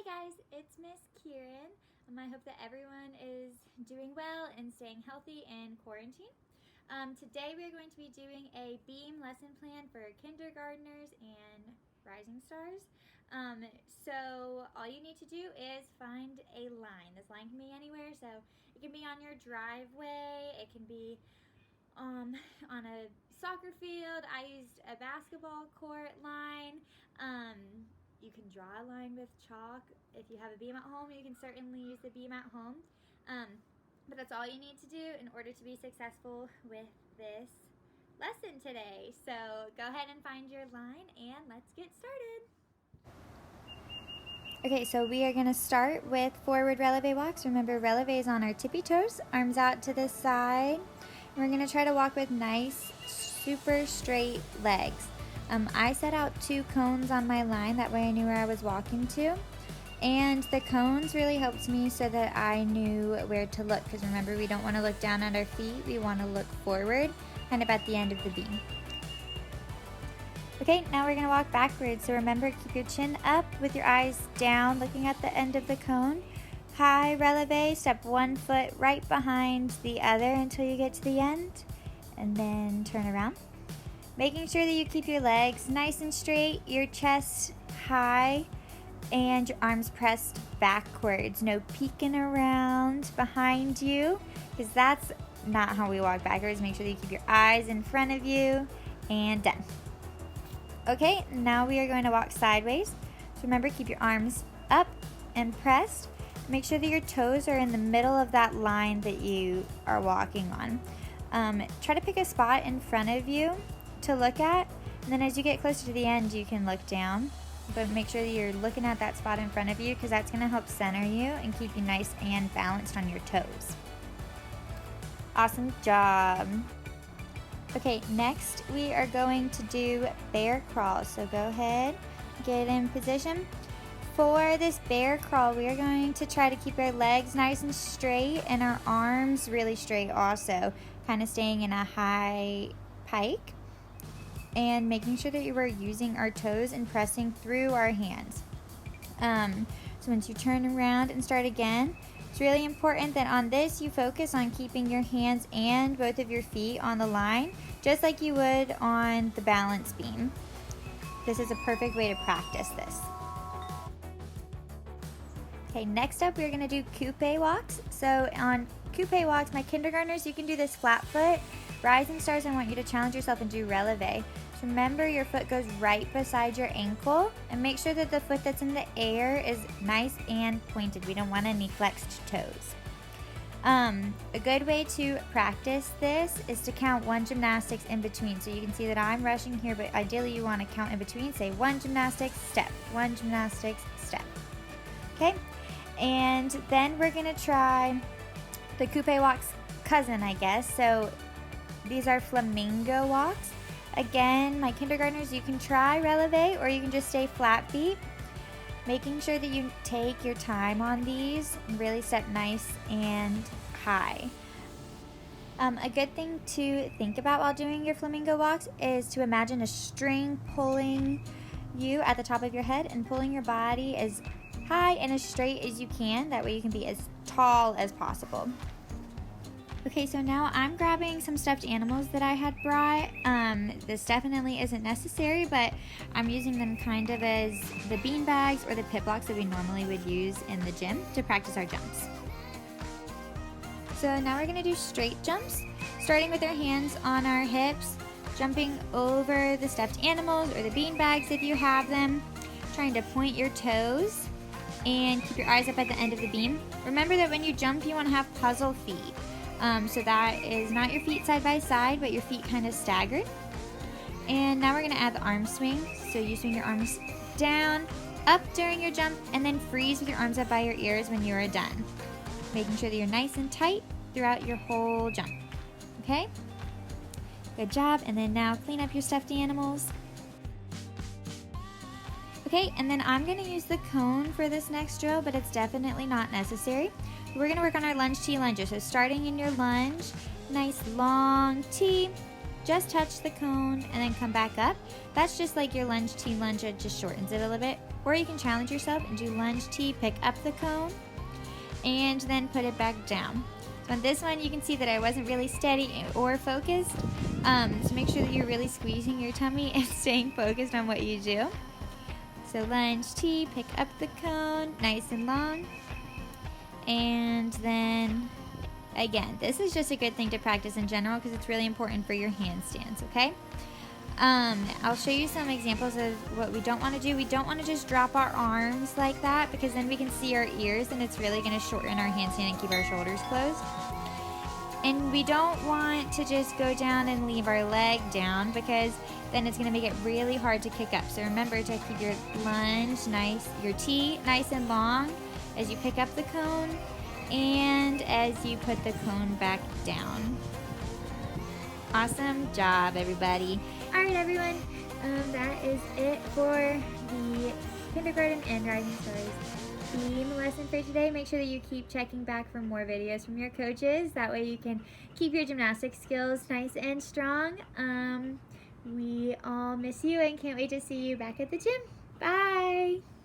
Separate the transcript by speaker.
Speaker 1: guys, it's Miss Kieran. I hope that everyone is doing well and staying healthy in quarantine. Today we're going to be doing a beam lesson plan for kindergartners and rising stars. So all you need to do is find a line. This line can be anywhere, so it can be on your driveway, it can be on a soccer field. I used a basketball court line. You can draw a line with chalk. If you have a beam at home, you can certainly use the beam at home. But that's all you need to do in order to be successful with this lesson today. So go ahead and find your line and let's get started. Okay, so we are going to start with forward releve walks. Remember, releve is on our tippy toes, arms out to the side. We're going to try to walk with nice, super straight legs. I set out 2 cones on my line, that way I knew where I was walking to. And the cones really helped me so that I knew where to look, because remember, we don't want to look down at our feet, we want to look forward, kind of at the end of the beam. Okay, now we're going to walk backwards, so remember, keep your chin up with your eyes down, looking at the end of the cone. High releve, step 1 foot right behind the other until you get to the end, and then turn around. Making sure that you keep your legs nice and straight, your chest high, and your arms pressed backwards. No peeking around behind you, because that's not how we walk backwards. Make sure that you keep your eyes in front of you, and done. Okay, now we are going to walk sideways. So remember, keep your arms up and pressed. Make sure that your toes are in the middle of that line that you are walking on. Try to pick a spot in front of you to look at, and then as you get closer to the end, you can look down. But make sure that you're looking at that spot in front of you, because that's going to help center you and keep you nice and balanced on your toes. Awesome job. Okay, next we are going to do bear crawl. So go ahead, get in position. For this bear crawl, we are going to try to keep our legs nice and straight and our arms really straight also, kind of staying in a high pike, and making sure that you are using our toes and pressing through our hands. So once you turn around and start again, it's really important that on this you focus on keeping your hands and both of your feet on the line, just like you would on the balance beam. This is a perfect way to practice this. Okay, next up we're going to do coupe walks. So on coupe walks, my kindergartners, you can do this flat foot. Rising stars, I want you to challenge yourself and do releve. So remember, your foot goes right beside your ankle, and make sure that the foot that's in the air is nice and pointed. We don't want any flexed toes. A good way to practice this is to count 1 gymnastics in between. So you can see that I'm rushing here, but ideally you want to count in between. Say 1 gymnastics, step, 1 gymnastics, step. Okay? And then we're going to try the coupe walks cousin, I guess. So these are flamingo walks. Again, my kindergartners, you can try releve or you can just stay flat feet. Making sure that you take your time on these and really step nice and high. A good thing to think about while doing your flamingo walks is to imagine a string pulling you at the top of your head and pulling your body as high and as straight as you can. That way you can be as tall as possible. Okay, so now I'm grabbing some stuffed animals that I had brought. This definitely isn't necessary, but I'm using them kind of as the bean bags or the pit blocks that we normally would use in the gym to practice our jumps. So now we're going to do straight jumps, starting with our hands on our hips, jumping over the stuffed animals or the bean bags if you have them, trying to point your toes and keep your eyes up at the end of the beam. Remember that when you jump, you want to have puzzle feet. So that is not your feet side by side, but your feet kind of staggered. And now we're going to add the arm swing. So you swing your arms down, up during your jump, and then freeze with your arms up by your ears when you are done. Making sure that you're nice and tight throughout your whole jump. Okay? Good job. And then now clean up your stuffed animals. Okay, and then I'm going to use the cone for this next drill, but it's definitely not necessary. We're going to work on our lunge T lunges. So starting in your lunge, nice long T, just touch the cone and then come back up. That's just like your lunge T lunge, it just shortens it a little bit. Or you can challenge yourself and do lunge T, pick up the cone, and then put it back down. So on this one, you can see that I wasn't really steady or focused. So make sure that you're really squeezing your tummy and staying focused on what you do. So lunge T, pick up the cone, nice and long. And then, again, this is just a good thing to practice in general because it's really important for your handstands, okay? I'll show you some examples of what we don't want to do. We don't want to just drop our arms like that because then we can see our ears and it's really going to shorten our handstand and keep our shoulders closed. And we don't want to just go down and leave our leg down because then it's going to make it really hard to kick up. So remember to keep your lunge nice, your T nice and long as you pick up the cone and as you put the cone back down. Awesome job, everybody. All right, everyone, that is it for the kindergarten and rising stars theme lesson for today. Make sure that you keep checking back for more videos from your coaches. That way you can keep your gymnastics skills nice and strong. We all miss you and can't wait to see you back at the gym. Bye.